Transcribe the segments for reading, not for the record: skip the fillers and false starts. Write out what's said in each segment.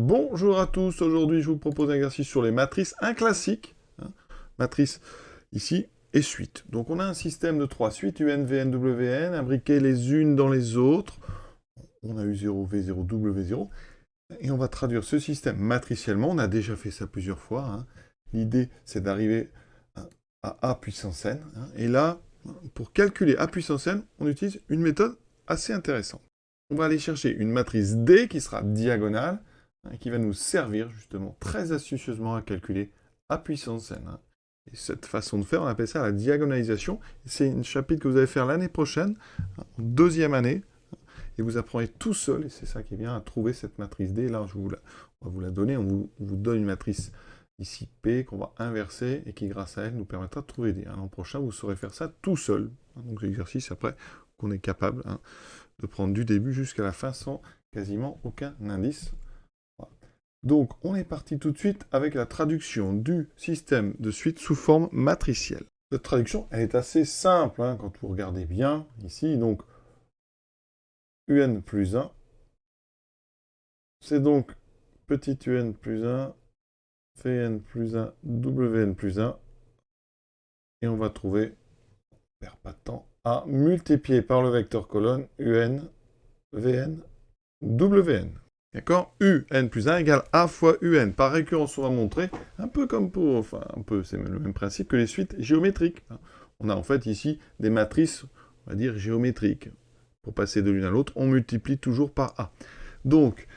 Bonjour à tous, aujourd'hui je vous propose un exercice sur les matrices, un classique, matrice ici et suite. Donc on a un système de 3 suites, UN, VN, WN, imbriquées les unes dans les autres. On a U0, V0, W0, et on va traduire ce système matriciellement. On a déjà fait ça plusieurs fois. L'idée c'est d'arriver à A puissance n. Et là, pour calculer A puissance n, on utilise une méthode assez intéressante. On va aller chercher une matrice D qui sera diagonale, qui va nous servir justement très astucieusement à calculer A puissance n. Et cette façon de faire, on appelle ça la diagonalisation. C'est un chapitre que vous allez faire l'année prochaine, en deuxième année, et vous apprendrez tout seul, et c'est ça qui est bien, à trouver cette matrice D. Là, on va vous la donner, on vous donne une matrice ici P qu'on va inverser, et qui grâce à elle nous permettra de trouver D. L'an prochain, vous saurez faire ça tout seul. Donc l'exercice, après, qu'on est capable de prendre du début jusqu'à la fin sans quasiment aucun indice. Voilà. Donc, on est parti tout de suite avec la traduction du système de suite sous forme matricielle. Cette traduction, elle est assez simple, quand vous regardez bien ici. Donc, UN plus 1, c'est donc petit UN plus 1, Vn plus 1, Wn plus 1, et on va trouver, on perd pas de temps, A multiplié par le vecteur colonne UN, Vn, Wn. D'accord? UN plus 1 égale A fois UN. Par récurrence, on va montrer, un peu comme pour, enfin, un peu, c'est le même principe que les suites géométriques. On a en fait ici des matrices, on va dire, géométriques. Pour passer de l'une à l'autre, on multiplie toujours par A. Donc,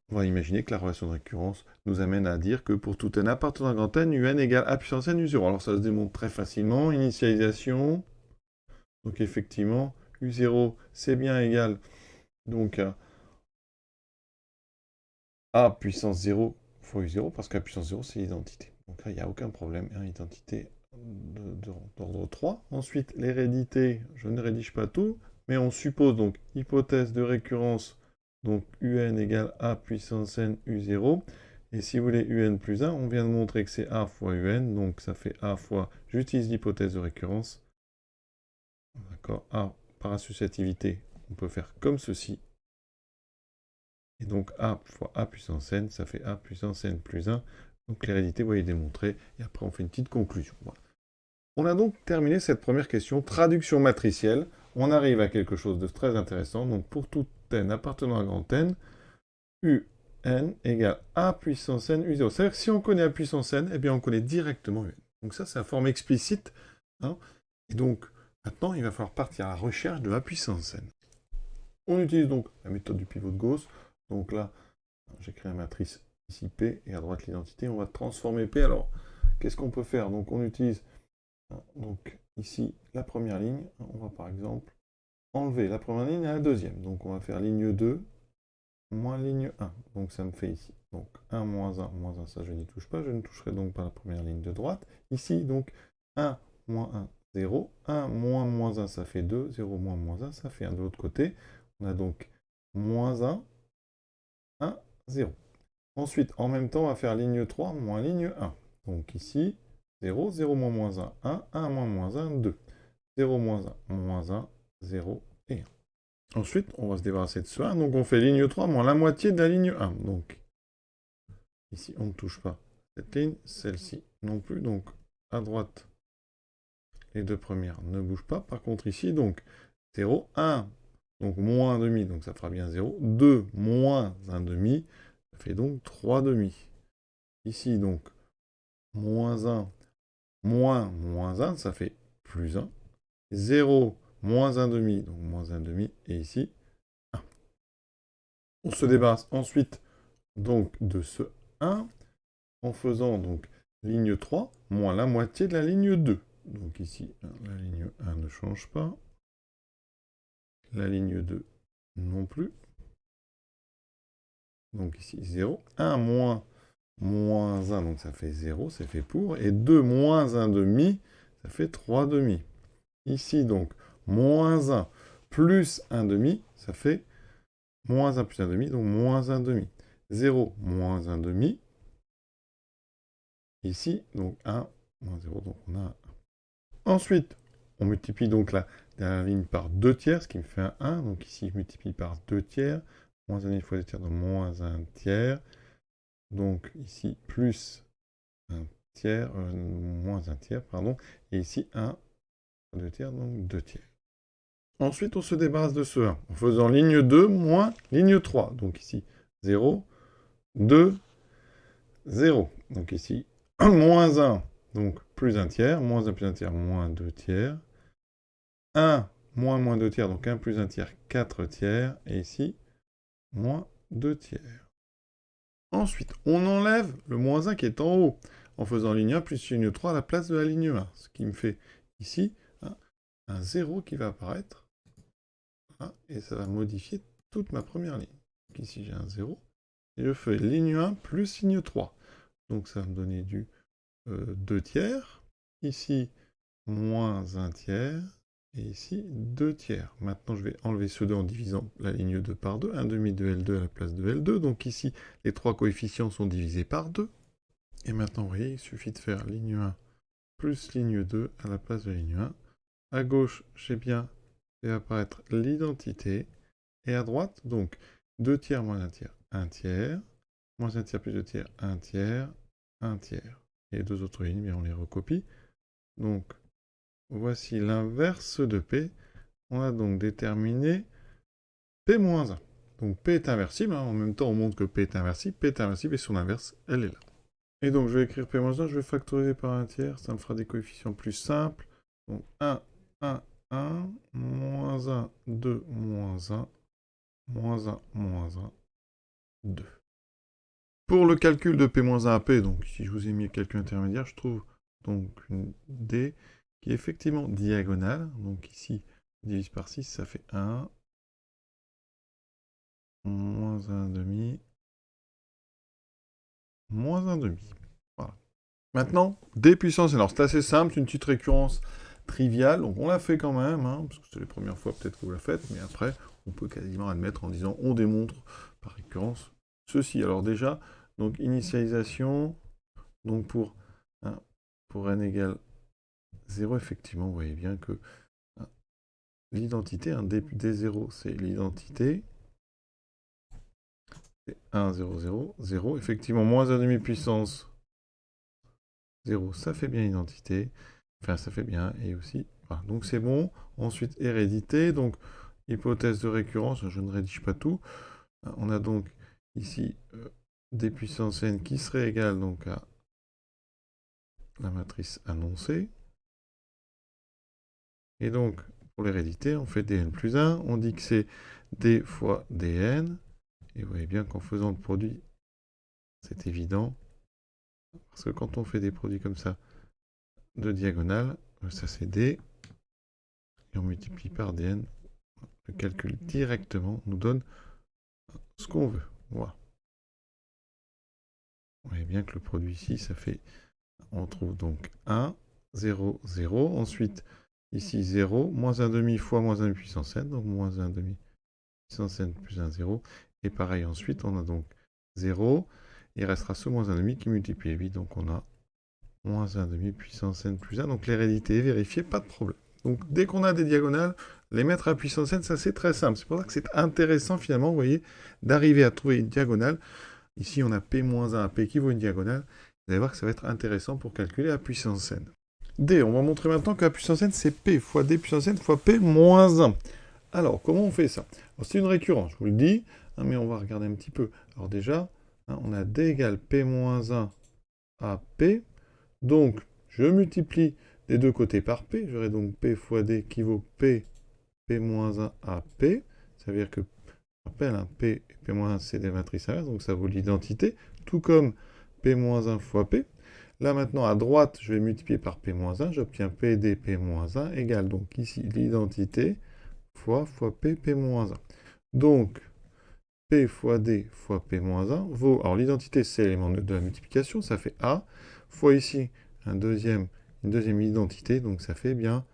on va imaginer que la relation de récurrence nous amène à dire que pour tout n appartenant à grand n, UN égale A puissance n U0. Alors ça se démontre très facilement. Initialisation. Donc effectivement, U0, c'est bien égal donc A puissance 0 fois U0, parce qu'A puissance 0, c'est l'identité. Donc là, il n'y a aucun problème. Identité d'ordre 3. Ensuite, l'hérédité, je ne rédige pas tout, mais on suppose donc hypothèse de récurrence, donc UN égale A puissance n U0. Et si vous voulez UN plus 1, on vient de montrer que c'est A fois UN, donc ça fait A fois, j'utilise l'hypothèse de récurrence. D'accord, A par associativité, on peut faire comme ceci. Et donc A fois A puissance n, ça fait A puissance n plus 1. Donc l'hérédité, vous voyez, démontrée. Et après, on fait une petite conclusion. Voilà. On a donc terminé cette première question, traduction matricielle. On arrive à quelque chose de très intéressant. Donc pour tout n appartenant à grand n, UN égale A puissance n U0. C'est-à-dire que si on connaît A puissance n, eh bien on connaît directement UN. Donc ça, c'est la forme explicite. Et donc, maintenant, il va falloir partir à la recherche de A puissance n. On utilise donc la méthode du pivot de Gauss. Donc là, j'écris la matrice ici P, et à droite l'identité. On va transformer P. Alors, qu'est-ce qu'on peut faire? Donc on utilise donc ici la première ligne. On va par exemple enlever la première ligne et la deuxième. Donc on va faire ligne 2 moins ligne 1. Donc ça me fait ici. Donc 1 moins 1, ça je n'y touche pas. Je ne toucherai donc pas la première ligne de droite. Ici, donc 1 moins 1, 0. 1 moins moins 1, ça fait 2. 0 moins moins 1, ça fait 1. De l'autre côté, on a donc moins 1, 1, 0. Ensuite, en même temps, on va faire ligne 3 moins ligne 1. Donc ici, 0, 0 moins moins 1, 1, 1 moins moins 1, 2. 0 moins 1, moins 1, 0 et 1. Ensuite, on va se débarrasser de ce 1. Donc on fait ligne 3 moins la moitié de la ligne 1. Donc ici, on ne touche pas cette ligne, celle-ci non plus. Donc à droite, les deux premières ne bougent pas. Par contre ici, donc 0, 1, donc moins 1,5, donc ça fera bien 0. 2 moins 1,5, ça fait donc 3,5. Ici, donc, moins 1, moins moins 1, ça fait plus 1. 0, moins 1,5, donc moins 1,5, et ici, 1. On se débarrasse ensuite donc de ce 1 en faisant donc ligne 3 moins la moitié de la ligne 2. Donc ici, la ligne 1 ne change pas. La ligne 2 non plus. Donc ici, 0. 1 moins moins 1, donc ça fait 0, c'est fait pour. Et 2 moins 1,5, ça fait 3,5. Ici, donc, moins 1 plus 1,5, ça fait moins 1 plus 1,5, donc moins 1,5. 0 moins 1,5. Ici, donc 1 moins 0, donc on a 1. Ensuite, on multiplie donc la dernière ligne par 2 tiers, ce qui me fait un 1. Donc ici, je multiplie par 2 tiers. Moins 1 fois 2 tiers, donc moins 1 tiers. donc ici, plus un tiers, moins un tiers, pardon, et ici, 1, 2 tiers, donc 2 tiers. Ensuite, on se débarrasse de ce 1 en faisant ligne 2 moins ligne 3. Donc ici, 0, 2, 0. Donc ici, moins 1, donc plus un tiers, moins 1 plus un tiers, moins 2 tiers. 1 moins 2 tiers, donc 1 plus 1 tiers, 4 tiers. Et ici, moins 2 tiers. Ensuite, on enlève le moins 1 qui est en haut, en faisant ligne 1 plus ligne 3 à la place de la ligne 1. Ce qui me fait ici un 0 qui va apparaître. Voilà, et ça va modifier toute ma première ligne. Donc ici, j'ai un 0. Et je fais ligne 1 plus ligne 3. Donc ça va me donner du 2 tiers. Ici, moins 1 tiers. Et ici, 2 tiers. Maintenant, je vais enlever ce 2 en divisant la ligne 2 par 2. 1 demi de L2 à la place de L2. Donc ici, les trois coefficients sont divisés par 2. Et maintenant, vous voyez, il suffit de faire ligne 1 plus ligne 2 à la place de ligne 1. À gauche, j'ai bien fait apparaître l'identité. Et à droite, donc, 2 tiers moins 1 tiers, 1 tiers. Moins 1 tiers plus 2 tiers, 1 tiers, 1 tiers. Et les deux autres lignes, bien, on les recopie. Donc, voici l'inverse de P. On a donc déterminé P-1. Donc P est inversible, en même temps on montre que P est inversible et son inverse, elle est là. Et donc je vais écrire P-1, je vais factoriser par un tiers, ça me fera des coefficients plus simples. Donc 1, 1, 1, moins 1, 2, moins 1, moins 1, moins 1, 2. Pour le calcul de P-1 à P, donc si je vous ai mis le calcul intermédiaire, je trouve donc une D qui est effectivement diagonale. Donc ici, on divise par 6, ça fait 1, moins 1 demi, moins 1 demi. Voilà. Maintenant, D puissance n. Alors c'est assez simple, c'est une petite récurrence triviale, donc on l'a fait quand même, parce que c'est les premières fois peut-être que vous la faites, mais après, on peut quasiment admettre en disant on démontre par récurrence ceci. Alors déjà, donc initialisation, donc pour n égale 0, effectivement, vous voyez bien que l'identité, D0, c'est l'identité. C'est 1, 0, 0, 0. Effectivement, moins 1 demi puissance 0, ça fait bien l'identité. Enfin, ça fait bien, et aussi, voilà. Donc c'est bon. Ensuite, hérédité, donc hypothèse de récurrence, je ne rédige pas tout. On a donc ici des puissances n qui serait égale donc à la matrice annoncée. Et donc, pour l'hérédité, on fait dn plus 1. On dit que c'est d fois dn. Et vous voyez bien qu'en faisant le produit, c'est évident. Parce que quand on fait des produits comme ça, de diagonale, ça c'est d. Et on multiplie par dn. Le calcul directement nous donne ce qu'on veut. Voilà. Vous voyez bien que le produit ici, ça fait... On trouve donc 1, 0, 0. Ensuite, ici 0, moins 1 demi fois moins 1 demi puissance n. Donc moins 1 demi puissance n plus 1, 0. Et pareil, ensuite, on a donc 0. Il restera ce moins 1 demi qui multiplie 8. Donc on a moins 1 demi puissance n plus 1. Donc l'hérédité est vérifiée, pas de problème. Donc dès qu'on a des diagonales, les mettre à puissance n, ça c'est très simple. C'est pour ça que c'est intéressant finalement, vous voyez, d'arriver à trouver une diagonale. Ici, on a P-1 à P qui vaut une diagonale. Vous allez voir que ça va être intéressant pour calculer à puissance n. D, on va montrer maintenant qu'à puissance n, c'est P fois D puissance n fois P moins 1. Alors, comment on fait ça? C'est une récurrence, je vous le dis, mais on va regarder un petit peu. Alors déjà, on a D égale P moins 1 à P. Donc, je multiplie les deux côtés par P. J'aurai donc P fois D qui vaut P, P moins 1 à P. Ça veut dire que, je rappelle, P et P moins 1, c'est des matrices inverses, donc ça vaut l'identité. Tout comme P moins 1 fois P. Là, maintenant, à droite, je vais multiplier par P moins 1. J'obtiens PD P moins 1 égale donc ici l'identité fois P, P moins 1. Donc, P fois D fois P moins 1 vaut... Alors, l'identité, c'est l'élément de la multiplication, ça fait A, fois ici une deuxième identité, donc ça fait bien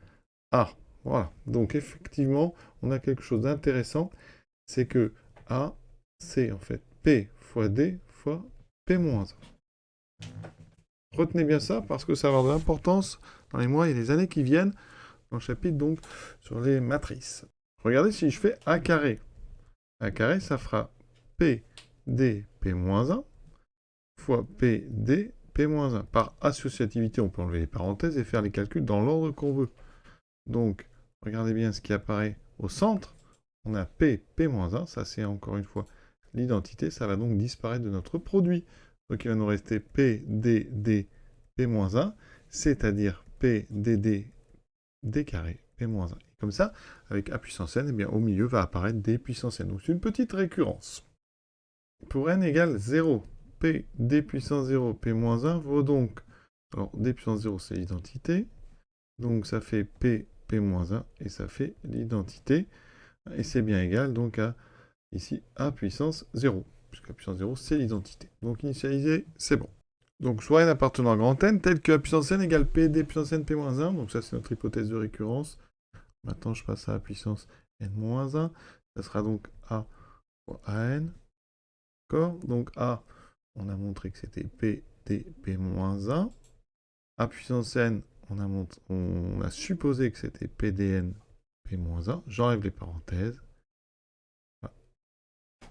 A. Voilà. Donc, effectivement, on a quelque chose d'intéressant, c'est que A, c'est en fait P fois D fois P moins 1. Retenez bien ça, parce que ça va avoir de l'importance dans les mois et les années qui viennent, dans le chapitre donc sur les matrices. Regardez si je fais A carré. A carré, ça fera P, D, P moins 1. fois PD, P-1. Par associativité, on peut enlever les parenthèses et faire les calculs dans l'ordre qu'on veut. Donc, regardez bien ce qui apparaît au centre. On a P, P-1, ça c'est encore une fois l'identité, ça va donc disparaître de notre produit. Donc il va nous rester P, D, D, P-1, c'est-à-dire P, D, D, D carré, P-1. Et comme ça, avec A puissance n, eh bien, au milieu va apparaître D puissance n. Donc c'est une petite récurrence. Pour n égale 0, P, D puissance 0, P-1 vaut donc... Alors, D puissance 0, c'est l'identité. Donc ça fait P, P-1, et ça fait l'identité. Et c'est bien égal donc à, ici, A puissance 0. Puisque A puissance 0, c'est l'identité. Donc initialisé, c'est bon. Donc soit n appartenant à grand N, tel que A puissance n égale P, D puissance n, P-1. Donc ça, c'est notre hypothèse de récurrence. Maintenant, je passe à A puissance n-1. Ça sera donc A fois AN. D'accord? Donc A, on a montré que c'était P, D, P-1. A puissance n, on a supposé que c'était PDN, P-1. J'enlève les parenthèses.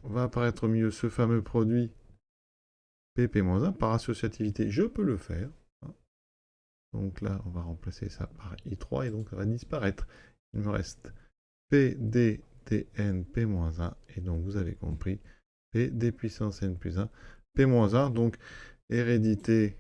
Va apparaître au milieu ce fameux produit PP-1 par associativité. Je peux le faire. Donc là, on va remplacer ça par I3 et donc ça va disparaître. Il me reste PD, DN, P-1 et donc vous avez compris, PD puissance N plus 1, P-1. Donc hérédité,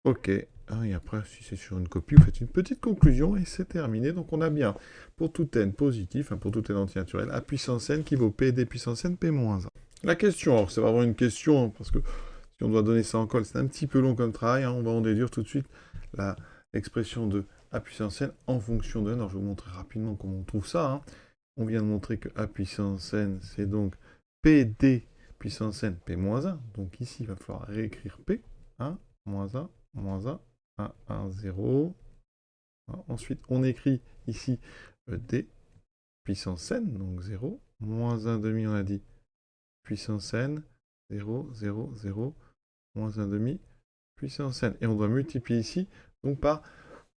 ok. Et après, si c'est sur une copie, vous faites une petite conclusion et c'est terminé. Donc on a bien, pour tout n positif, pour tout n antinaturel, A puissance n qui vaut P, D puissance N, P-1. La question, alors c'est vraiment une question, parce que si on doit donner ça en colle, c'est un petit peu long comme travail, on va en déduire tout de suite l'expression de A puissance n en fonction de n. Alors je vais vous montrer rapidement comment on trouve ça. On vient de montrer que A puissance n, c'est donc PD puissance n, P-1. Donc ici, il va falloir réécrire P, 1, moins 1, moins 1, 1, 1, 0. Ensuite, on écrit ici D puissance n, donc 0, moins 1 demi, on a dit, puissance n, 0, 0, 0, moins 1 demi, puissance n. Et on doit multiplier ici, donc par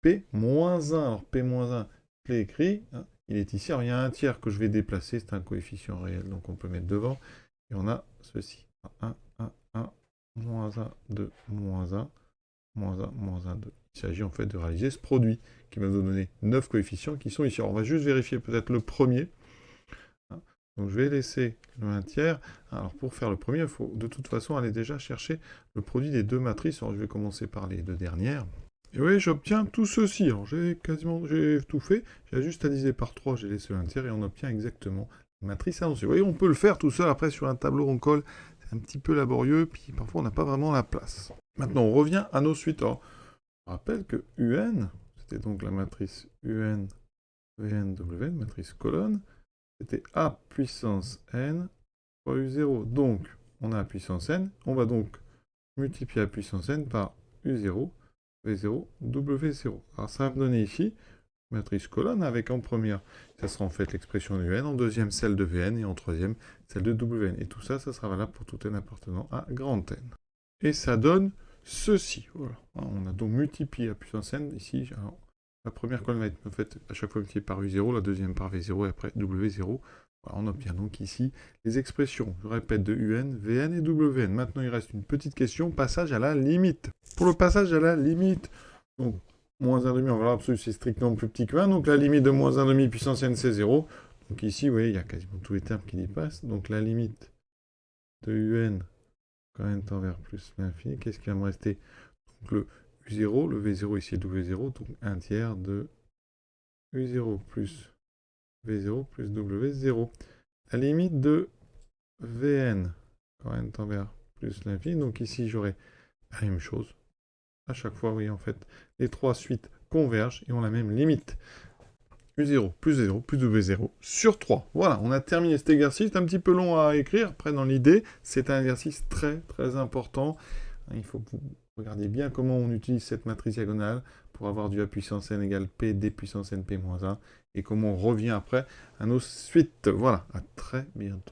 P moins 1. Alors P moins 1, je l'ai écrit, il est ici. Alors il y a un tiers que je vais déplacer, c'est un coefficient réel, donc on peut mettre devant. Et on a ceci, 1, 1, 1, moins 1, 2, moins 1, moins 1, moins 1, 2. Il s'agit en fait de réaliser ce produit qui va nous donner 9 coefficients qui sont ici. Alors on va juste vérifier peut-être le premier. Donc je vais laisser le 1 tiers. Alors pour faire le premier, il faut de toute façon aller déjà chercher le produit des deux matrices. Alors je vais commencer par les deux dernières. Et oui, j'obtiens tout ceci. Alors j'ai tout fait. J'ai juste à diviser par 3, j'ai laissé le 1 tiers et on obtient exactement la matrice annoncée. Vous voyez, on peut le faire tout seul après sur un tableau on colle. C'est un petit peu laborieux, puis parfois on n'a pas vraiment la place. Maintenant on revient à nos suites. Alors, je rappelle que UN, c'était donc la matrice UN, VN, WN, matrice colonne. C'était A puissance n fois U0. Donc, on a A puissance n. On va donc multiplier A puissance n par U0, V0, W0. Alors, ça va me donner ici, matrice colonne, avec en première, ça sera en fait l'expression de UN, en deuxième, celle de Vn, et en troisième, celle de Wn. Et tout ça, ça sera valable pour tout n appartenant à grand N. Et ça donne ceci. Voilà. On a donc multiplié A puissance n ici. Alors, la première colonne va être en fait à chaque fois multipliée par U0, la deuxième par V0 et après W0. Voilà, on obtient donc ici les expressions, je répète, de UN, Vn et Wn. Maintenant, il reste une petite question, passage à la limite. Pour le passage à la limite, donc, moins 1,5 en valeur absolue, c'est strictement plus petit que 1. Donc la limite de moins 1,5 puissance n, c'est 0. Donc ici, vous voyez, il y a quasiment tous les termes qui dépassent. Donc la limite de UN quand n tend vers plus l'infini, qu'est-ce qui va me rester? Donc le U0, le V0 ici est W0, donc 1 tiers de U0 plus V0 plus W0. La limite de Vn, quand n tend vers plus l'infini, donc ici j'aurai la même chose. À chaque fois, oui, en fait, les trois suites convergent et ont la même limite. U0 plus V0 plus W0 sur 3. Voilà, on a terminé cet exercice. C'est un petit peu long à écrire. Après, dans l'idée, c'est un exercice très, très important. Il faut que vous regardiez bien comment on utilise cette matrice diagonale pour avoir du A puissance n égale P, D puissance n, P moins 1. Et comment on revient après à nos suites. Voilà, à très bientôt.